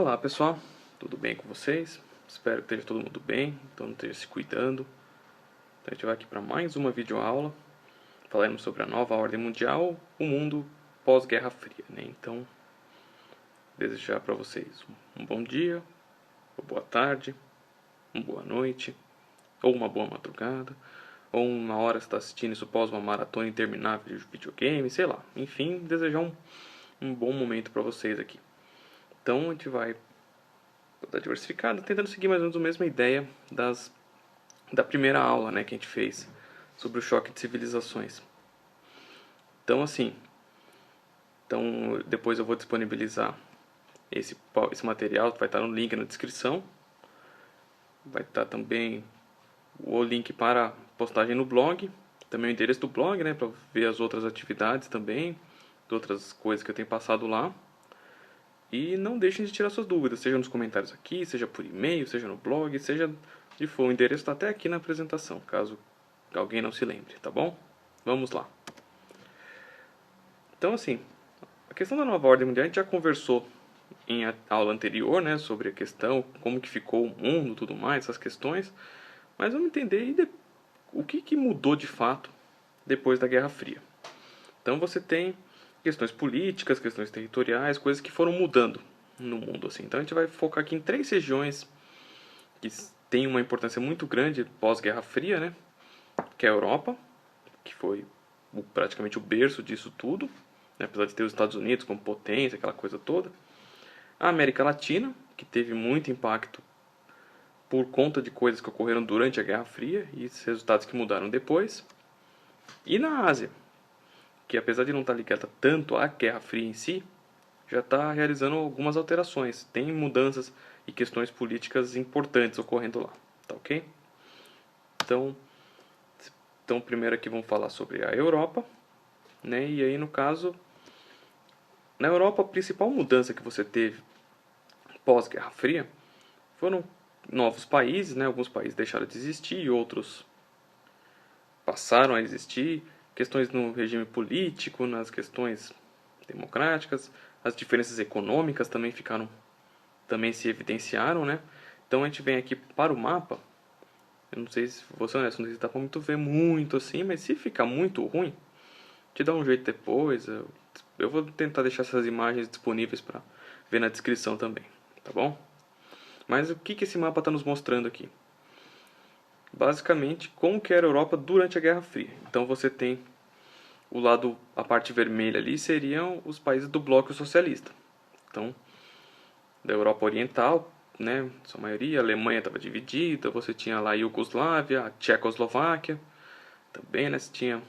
Olá pessoal, tudo bem com vocês? Espero que esteja todo mundo bem, todo mundo esteja se cuidando. Então a gente vai aqui para mais uma videoaula, falando sobre a nova ordem mundial, o mundo pós-Guerra Fria, né? Então, desejar para vocês um bom dia, uma boa tarde, uma boa noite, ou uma boa madrugada, ou uma hora que você está assistindo isso após uma maratona interminável de videogame, sei lá. Enfim, desejar um bom momento para vocês aqui. Então a gente vai da diversificada, tentando seguir mais ou menos a mesma ideia da primeira aula, né, que a gente fez sobre o choque de civilizações. Então, assim, depois eu vou disponibilizar esse material, vai estar no link na descrição. Vai estar também o link para postagem no blog, também o endereço do blog, né, para ver as outras atividades também, outras coisas que eu tenho passado lá. E não deixem de tirar suas dúvidas, seja nos comentários aqui, seja por e-mail, seja no blog, seja de for. O endereço está até aqui na apresentação, caso alguém não se lembre, tá bom? Vamos lá. Então, assim, a questão da nova ordem mundial a gente já conversou em aula anterior, né, sobre a questão, como que ficou o mundo, tudo mais, essas questões. Mas vamos entender o que mudou de fato depois da Guerra Fria. Então você tem questões políticas, questões territoriais, coisas que foram mudando no mundo, assim. Então a gente vai focar aqui em 3 regiões que têm uma importância muito grande pós-Guerra Fria, né? Que é a Europa, que foi praticamente o berço disso tudo, né? Apesar de ter os Estados Unidos como potência, aquela coisa toda. A América Latina, que teve muito impacto por conta de coisas que ocorreram durante a Guerra Fria e esses resultados que mudaram depois. E na Ásia, que apesar de não estar ligada tanto à Guerra Fria em si, já está realizando algumas alterações. Tem mudanças e questões políticas importantes ocorrendo lá, tá ok? Então primeiro aqui vamos falar sobre a Europa, né? E aí no caso, na Europa a principal mudança que você teve pós-Guerra Fria foram novos países, né? Alguns países deixaram de existir e outros passaram a existir. Questões no regime político, nas questões democráticas, as diferenças econômicas também se evidenciaram, né? Então a gente vem aqui para o mapa. Eu não sei se vou ser honesto, não sei se dá para muito ver muito assim, mas se ficar muito ruim, te dá um jeito depois. Eu vou tentar deixar essas imagens disponíveis para ver na descrição também, tá bom? Mas o que esse mapa está nos mostrando aqui? Basicamente, como que era a Europa durante a Guerra Fria. Então você tem a parte vermelha ali seriam os países do bloco socialista. Então, da Europa Oriental, né, sua maioria, a Alemanha estava dividida, você tinha lá a Iugoslávia, a Tchecoslováquia, também, né, você tinha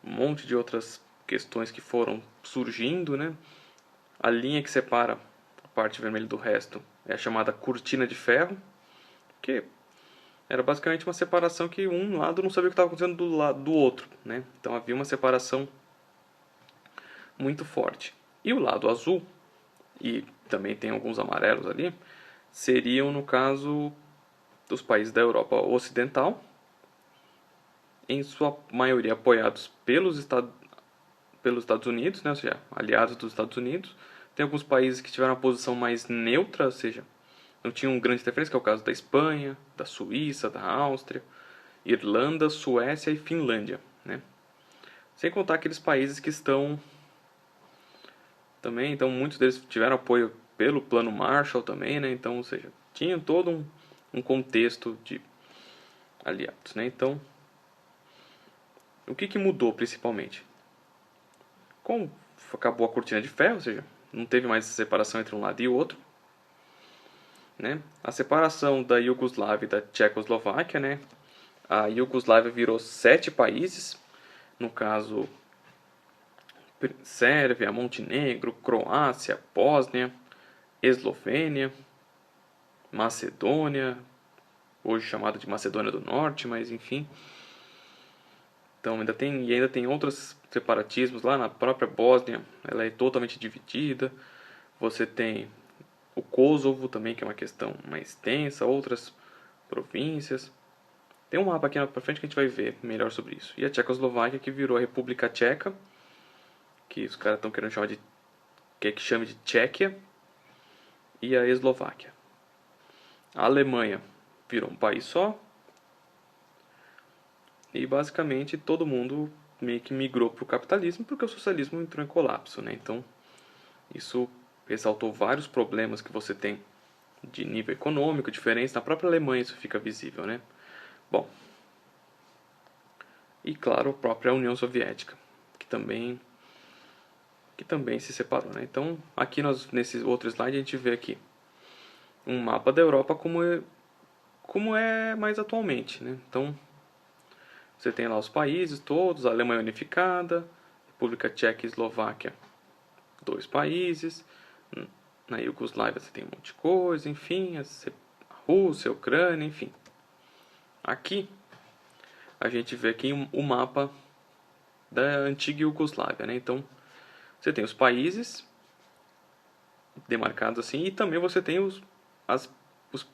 um monte de outras questões que foram surgindo, né. A linha que separa a parte vermelha do resto é a chamada cortina de ferro, que era basicamente uma separação que um lado não sabia o que estava acontecendo do lado do outro, né. Então havia uma separação muito forte. E o lado azul, e também tem alguns amarelos ali, seriam, no caso, dos países da Europa Ocidental, em sua maioria apoiados pelos Estados Unidos, né, ou seja, aliados dos Estados Unidos. Tem alguns países que tiveram uma posição mais neutra, ou seja, não tinham grande interferência, que é o caso da Espanha, da Suíça, da Áustria, Irlanda, Suécia e Finlândia, né? Sem contar aqueles países que estão também, então muitos deles tiveram apoio pelo Plano Marshall também, né? Então, ou seja, tinham todo um contexto de aliados, né? Então, o que mudou principalmente? Como acabou a cortina de ferro, ou seja, não teve mais separação entre um lado e o outro, né? A separação da Iugoslávia e da Tchecoslováquia, né? A Iugoslávia virou 7 países, no caso Sérvia, Montenegro, Croácia, Bósnia, Eslovênia, Macedônia, hoje chamada de Macedônia do Norte, mas enfim. Então ainda tem outros separatismos lá na própria Bósnia, ela é totalmente dividida. Você tem o Kosovo também, que é uma questão mais tensa, outras províncias. Tem um mapa aqui pra frente que a gente vai ver melhor sobre isso. E a Tchecoslováquia, que virou a República Tcheca, que os caras estão querendo chamar de... quer que chame de Tchequia. e a Eslováquia. A Alemanha virou um país só e basicamente todo mundo meio que migrou para o capitalismo porque o socialismo entrou em colapso, né? Então isso ressaltou vários problemas que você tem de nível econômico, diferentes. Na própria Alemanha isso fica visível, né? Bom, e claro, a própria União Soviética, que também se separou, né? Então, aqui nesse outro slide a gente vê aqui um mapa da Europa como é mais atualmente, né? Então, você tem lá os países todos, a Alemanha unificada, República Tcheca e Eslováquia, dois países. Na Iugoslávia você tem um monte de coisa, enfim, a Rússia, a Ucrânia, enfim. Aqui a gente vê aqui o mapa da antiga Iugoslávia, né? Então, você tem os países demarcados assim e também você tem as, os,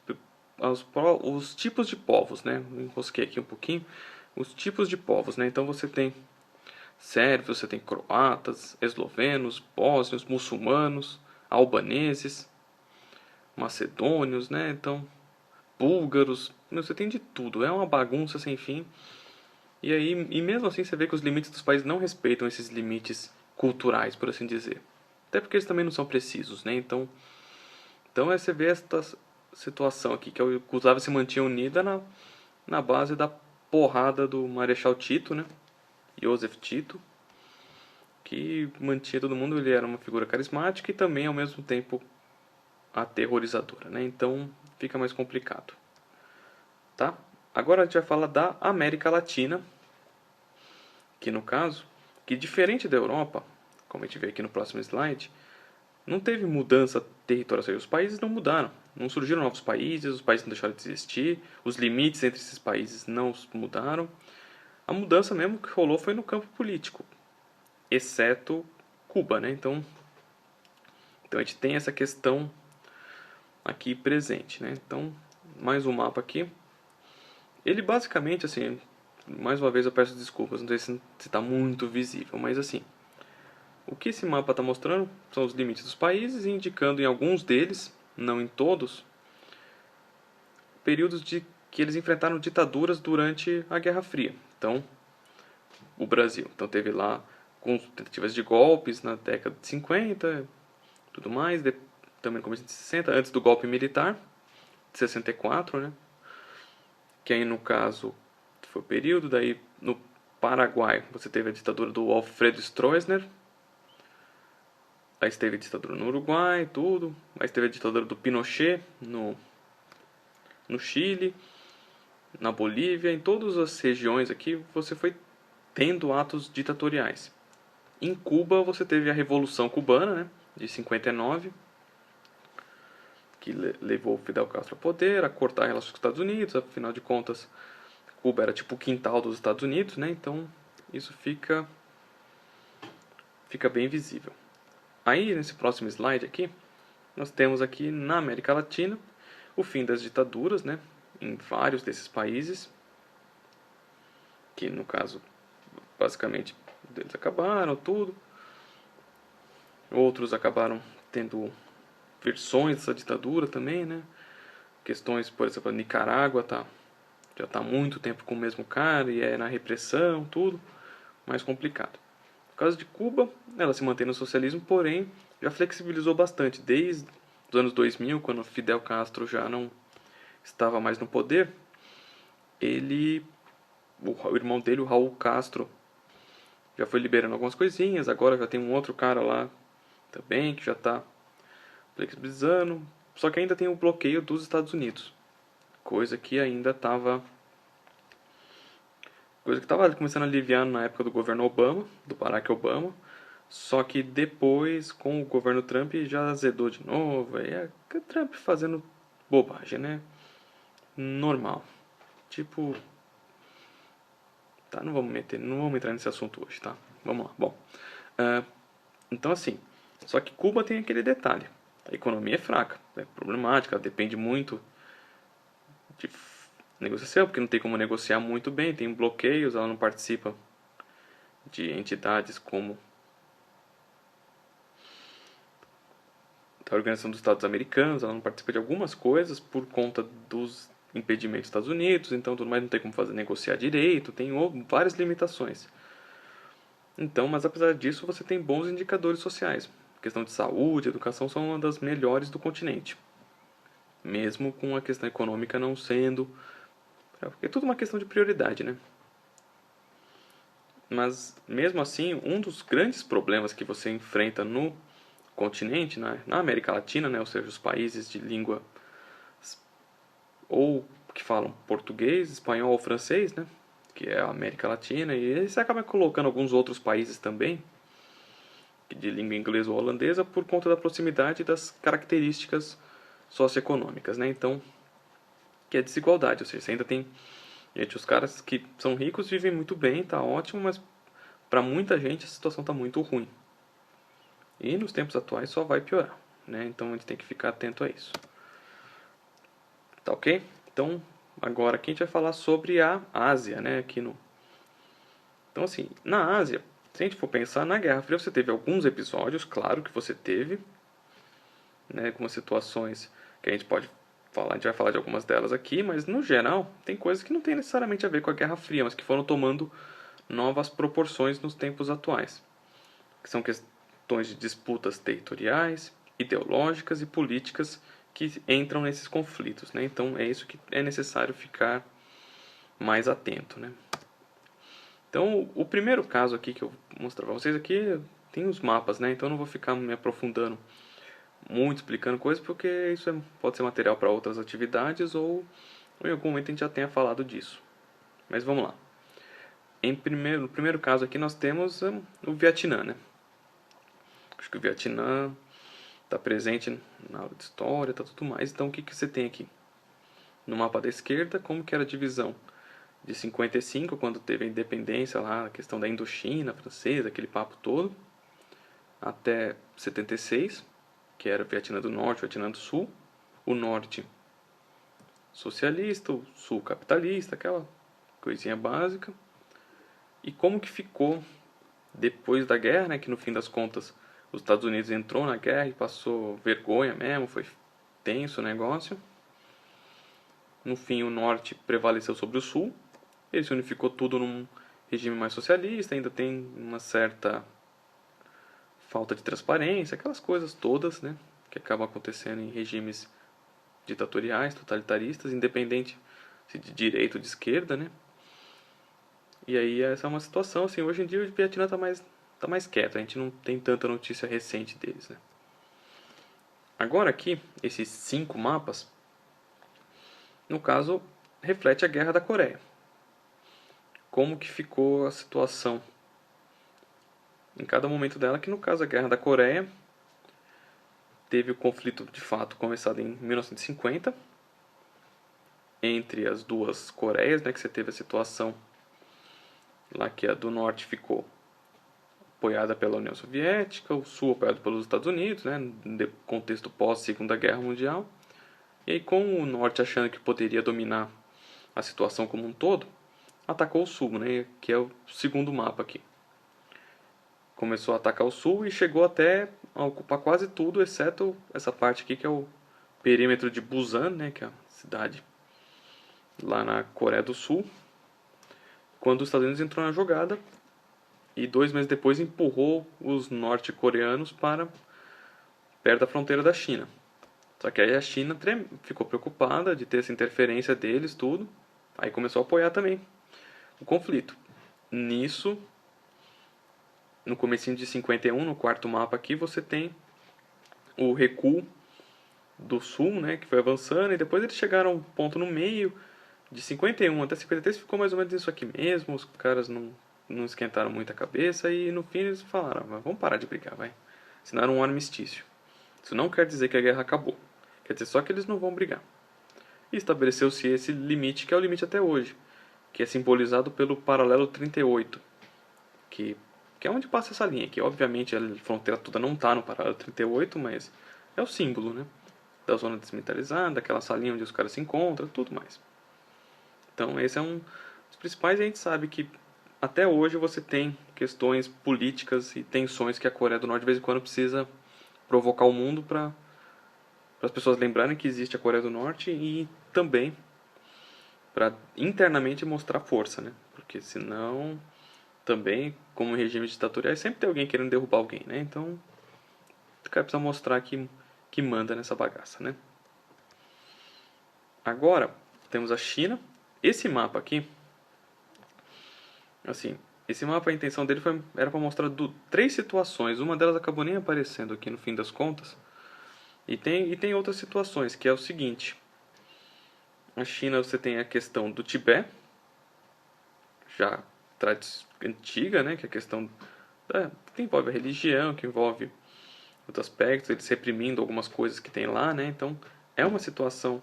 os tipos de povos, né? Enrosquei aqui um pouquinho. Os tipos de povos, né? Então você tem sérvios, você tem croatas, eslovenos, bósnios, muçulmanos, albaneses, macedônios, né? Então, búlgaros, você tem de tudo. É uma bagunça sem fim. E aí, e mesmo assim você vê que os limites dos países não respeitam esses limites culturais, por assim dizer. Até porque eles também não são precisos, né? Então você vê esta situação aqui, que a Yugoslávia se mantinha unida na base da porrada do Marechal Tito, né? Joseph Tito, que mantinha todo mundo. Ele era uma figura carismática e também ao mesmo tempo aterrorizadora, né? Então fica mais complicado, tá? Agora a gente vai falar da América Latina, que no caso, que diferente da Europa, como a gente vê aqui no próximo slide, não teve mudança territorial. Os países não mudaram. Não surgiram novos países, os países não deixaram de existir, os limites entre esses países não mudaram. A mudança mesmo que rolou foi no campo político, exceto Cuba, né? Então a gente tem essa questão aqui presente, né? Então, mais um mapa aqui. Ele basicamente, assim, mais uma vez eu peço desculpas, não sei se está muito visível, mas assim, o que esse mapa está mostrando são os limites dos países, indicando em alguns deles, não em todos, períodos de que eles enfrentaram ditaduras durante a Guerra Fria. Então, o Brasil. Então teve lá com tentativas de golpes na década de 50, tudo mais, também no começo de 60, antes do golpe militar, de 64, né? Que aí no caso foi o período, daí no Paraguai você teve a ditadura do Alfredo Stroessner, aí teve a ditadura no Uruguai, tudo, aí teve a ditadura do Pinochet no Chile, na Bolívia, em todas as regiões aqui você foi tendo atos ditatoriais. Em Cuba você teve a Revolução Cubana, né, de 59, que levou Fidel Castro ao poder, a cortar relações com os Estados Unidos. Afinal de contas, Cuba era tipo o quintal dos Estados Unidos, né? Então isso fica bem visível. Aí nesse próximo slide aqui, nós temos aqui na América Latina o fim das ditaduras, né? Em vários desses países, que no caso basicamente eles acabaram tudo. Outros acabaram tendo versões dessa ditadura também, né? Questões, por exemplo, a Nicarágua já está há muito tempo com o mesmo cara e é na repressão, tudo mais complicado. No caso de Cuba, ela se mantém no socialismo, porém já flexibilizou bastante desde os anos 2000, quando Fidel Castro já não estava mais no poder. O irmão dele, o Raul Castro, já foi liberando algumas coisinhas. Agora já tem um outro cara lá também que já está flexibilizando, só que ainda tem o bloqueio dos Estados Unidos, coisa que estava começando a aliviar na época do governo Obama, do Barack Obama, só que depois com o governo Trump já azedou de novo. Aí é o Trump fazendo bobagem, né? Normal. Tipo, tá, não vamos entrar nesse assunto hoje, tá? Vamos lá. Bom, então assim, só que Cuba tem aquele detalhe. A economia é fraca, é problemática, ela depende muito de negociação, porque não tem como negociar muito bem, tem bloqueios, ela não participa de entidades como da Organização dos Estados Americanos, ela não participa de algumas coisas por conta dos impedimentos dos Estados Unidos, então tudo mais não tem como fazer negociar direito, tem várias limitações. Então, mas apesar disso, você tem bons indicadores sociais. A questão de saúde, educação são uma das melhores do continente. Mesmo com a questão econômica não sendo, porque é tudo uma questão de prioridade, né? Mas mesmo assim, um dos grandes problemas que você enfrenta no continente, na América Latina, né, ou seja, os países de língua ou que falam português, espanhol ou francês, né, que é a América Latina, e aí você acaba colocando alguns outros países também, de língua inglesa ou holandesa, por conta da proximidade das características socioeconômicas, né? Então, que é desigualdade, ou seja, você ainda tem gente, os caras que são ricos vivem muito bem, tá ótimo, mas para muita gente a situação tá muito ruim. E nos tempos atuais só vai piorar, né? Então a gente tem que ficar atento a isso. Tá ok? Então, agora aqui a gente vai falar sobre a Ásia, né? Então, assim, na Ásia, se a gente for pensar na Guerra Fria, você teve alguns episódios, claro que você teve, né? Algumas situações que a gente pode falar, a gente vai falar de algumas delas aqui, mas no geral, tem coisas que não tem necessariamente a ver com a Guerra Fria, mas que foram tomando novas proporções nos tempos atuais, que são questões de disputas territoriais, ideológicas e políticas que entram nesses conflitos, né? Então é isso que é necessário ficar mais atento, né? Então o primeiro caso aqui que eu vou mostrar para vocês aqui tem os mapas, né? Então eu não vou ficar me aprofundando muito explicando coisas porque isso pode ser material para outras atividades ou em algum momento a gente já tenha falado disso. Mas vamos lá. No primeiro caso aqui nós temos o Vietnã, né? Acho que o Vietnã está presente na aula de história, tá tudo mais. Então o que você tem aqui? No mapa da esquerda, como que era a divisão de 55, quando teve a independência lá, a questão da Indochina francesa, aquele papo todo, até 76, que era o Vietnã do Norte, o Vietnã do Sul. O Norte socialista, o Sul capitalista, aquela coisinha básica. E como que ficou depois da guerra, né, que no fim das contas os Estados Unidos entrou na guerra e passou vergonha mesmo, foi tenso o negócio. No fim, o norte prevaleceu sobre o sul. Ele se unificou tudo num regime mais socialista, ainda tem uma certa falta de transparência, aquelas coisas todas, né, que acabam acontecendo em regimes ditatoriais, totalitaristas, independente se de direita ou de esquerda, né. E aí essa é uma situação, assim, hoje em dia o Vietnã tá mais quieto, a gente não tem tanta notícia recente deles, né. Agora aqui, esses 5 mapas, no caso, reflete a Guerra da Coreia. Como que ficou a situação em cada momento dela, que no caso a Guerra da Coreia teve o conflito de fato começado em 1950 entre as duas Coreias, né, que você teve a situação lá que a do norte ficou apoiada pela União Soviética, o sul apoiado pelos Estados Unidos, né, no contexto pós Segunda Guerra Mundial. E aí, com o norte achando que poderia dominar a situação como um todo, atacou o sul, né, que é o segundo mapa aqui. Começou a atacar o sul e chegou até a ocupar quase tudo, exceto essa parte aqui que é o perímetro de Busan, né, que é a cidade lá na Coreia do Sul, quando os Estados Unidos entrou na jogada e 2 meses depois empurrou os norte-coreanos para perto da fronteira da China. Só que aí a China ficou preocupada de ter essa interferência deles, tudo, aí começou a apoiar também o conflito. Nisso, no comecinho de 51, no quarto mapa aqui, você tem o recuo do sul, né, que foi avançando, e depois eles chegaram a um ponto no meio, de 51 até 53 ficou mais ou menos isso aqui mesmo, os caras não esquentaram muito a cabeça, e no fim eles falaram, vamos parar de brigar, vai. Assinaram um armistício. Isso não quer dizer que a guerra acabou, quer dizer só que eles não vão brigar. E estabeleceu-se esse limite, que é o limite até hoje, que é simbolizado pelo paralelo 38, que é onde passa essa linha, que obviamente a fronteira toda não está no paralelo 38, mas é o símbolo, né? Da zona desmilitarizada, aquela salinha onde os caras se encontram, tudo mais. Então esse é um dos principais, e a gente sabe que até hoje você tem questões políticas e tensões que a Coreia do Norte de vez em quando precisa provocar o mundo para para as pessoas lembrarem que existe a Coreia do Norte e também para internamente mostrar força, né? Porque senão também, como regime ditatorial, sempre tem alguém querendo derrubar alguém, né? Então, o cara precisa mostrar que manda nessa bagaça, né? Agora, temos a China. Esse mapa aqui, assim, esse mapa, a intenção dele era para mostrar três situações. Uma delas acabou nem aparecendo aqui no fim das contas. E tem outras situações, que é o seguinte. Na China você tem a questão do Tibete, já antiga, né, que é a questão que envolve a religião, que envolve outros aspectos, eles reprimindo algumas coisas que tem lá, né? Então, é uma situação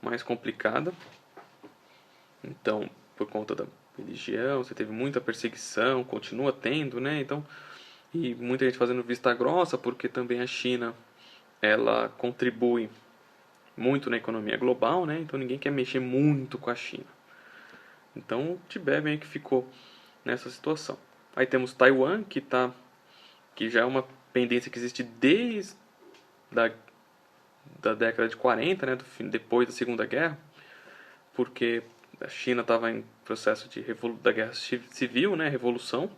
mais complicada. Então, por conta da religião, você teve muita perseguição, continua tendo, né? Então, e muita gente fazendo vista grossa, porque também a China, ela contribui muito na economia global, né? Então, ninguém quer mexer muito com a China. Então, o Tibete meio que ficou nessa situação. Aí temos Taiwan, que já é uma pendência que existe desde da década de 40, né, depois da Segunda Guerra, porque a China estava em processo da guerra civil, né, revolução.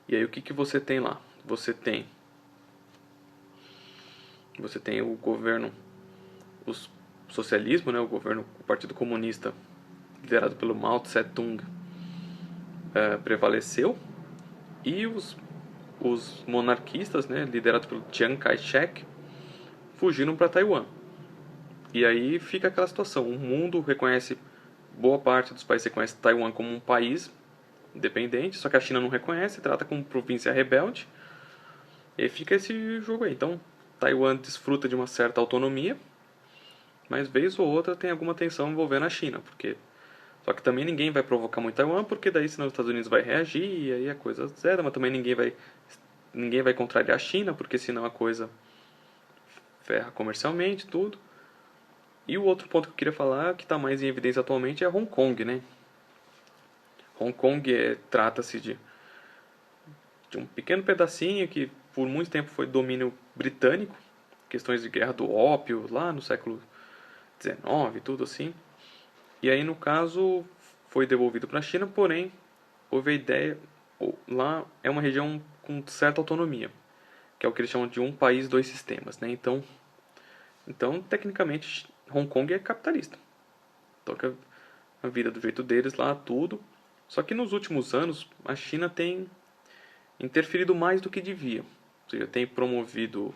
E aí o que você tem lá? Você tem o governo, o socialismo, né, o Partido Comunista liderado pelo Mao Tse-tung prevaleceu, e os monarquistas, né, liderados pelo Chiang Kai-shek, fugiram para Taiwan. E aí fica aquela situação, o mundo reconhece, boa parte dos países reconhece Taiwan como um país independente, só que a China não reconhece, trata como província rebelde, e aí fica esse jogo aí. Então, Taiwan desfruta de uma certa autonomia, mas vez ou outra tem alguma tensão envolvendo a China, porque só que também ninguém vai provocar muito Taiwan, porque daí senão os Estados Unidos vai reagir e aí a coisa zera, mas também ninguém vai contrariar a China, porque senão a coisa ferra comercialmente, tudo. E o outro ponto que eu queria falar, que está mais em evidência atualmente, é Hong Kong, né? Hong Kong trata-se de um pequeno pedacinho que por muito tempo foi domínio britânico, questões de guerra do ópio lá no século XIX, tudo assim. E aí no caso foi devolvido para a China, porém houve a ideia, lá é uma região com certa autonomia, que é o que eles chamam de um país, dois sistemas, né? Então tecnicamente Hong Kong é capitalista, toca a vida do jeito deles lá, tudo. Só que nos últimos anos a China tem interferido mais do que devia. Ou seja, tem promovido,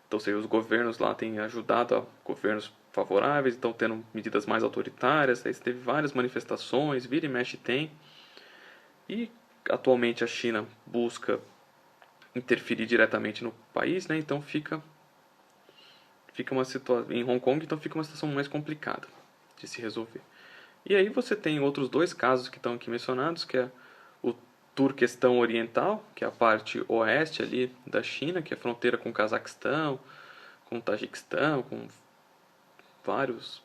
então, ou seja, os governos lá têm ajudado a governos favoráveis, estão tendo medidas mais autoritárias, aí teve várias manifestações, vira e mexe tem. E atualmente a China busca interferir diretamente no país, né? Então fica uma situação em Hong Kong, então fica uma situação mais complicada de se resolver. E aí você tem outros dois casos que estão aqui mencionados, que é o Turquestão Oriental, que é a parte oeste ali da China, que é fronteira com o Cazaquistão, com o Tajiquistão, com vários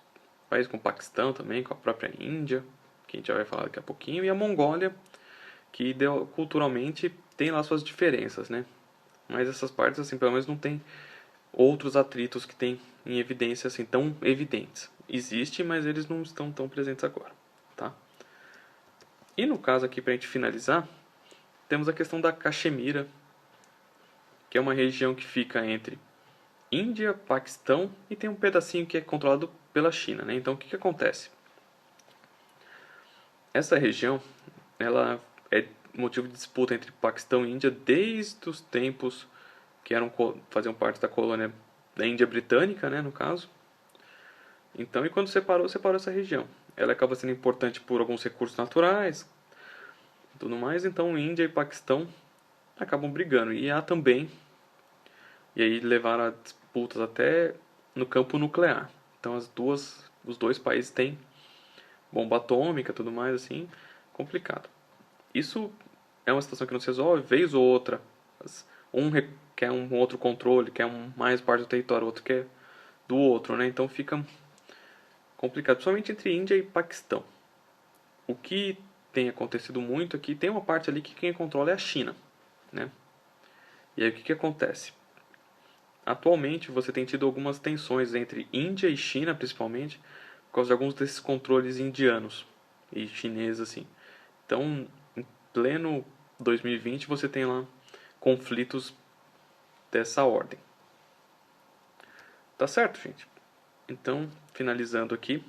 países, com o Paquistão também, com a própria Índia, que a gente já vai falar daqui a pouquinho, e a Mongólia, que culturalmente tem lá suas diferenças, né? Mas essas partes, assim, pelo menos não tem outros atritos que tem em evidência, assim, tão evidentes. Existe, mas eles não estão tão presentes agora, tá? E no caso aqui, pra gente finalizar, temos a questão da Caxemira, que é uma região que fica entre Índia, Paquistão e tem um pedacinho que é controlado pela China, né? Então o que acontece? Essa região, ela é motivo de disputa entre Paquistão e Índia desde os tempos que faziam parte da colônia da Índia britânica, né, no caso. Então, e quando separou essa região. Ela acaba sendo importante por alguns recursos naturais e tudo mais, então Índia e Paquistão acabam brigando. E há também, e aí levaram a disputas até no campo nuclear. Então os dois países têm bomba atômica, tudo mais assim, complicado. Isso é uma situação que não se resolve, vez ou outra. Um quer um outro controle, quer mais parte do território, outro quer do outro, né? Então fica complicado, principalmente entre Índia e Paquistão. O que tem acontecido muito aqui, tem uma parte ali que quem controla é a China, né? E aí o que acontece? atualmente você tem tido algumas tensões entre Índia e China, principalmente, por causa de alguns desses controles indianos e chineses, assim. Então, em pleno 2020, você tem lá conflitos dessa ordem. Tá certo, gente? Então, finalizando aqui,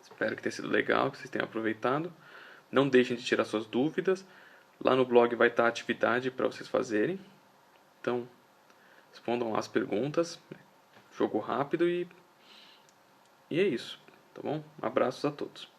espero que tenha sido legal, que vocês tenham aproveitado. Não deixem de tirar suas dúvidas. Lá no blog vai estar a atividade para vocês fazerem. Então, respondam lá as perguntas. Jogo rápido e é isso, tá bom? Abraços a todos.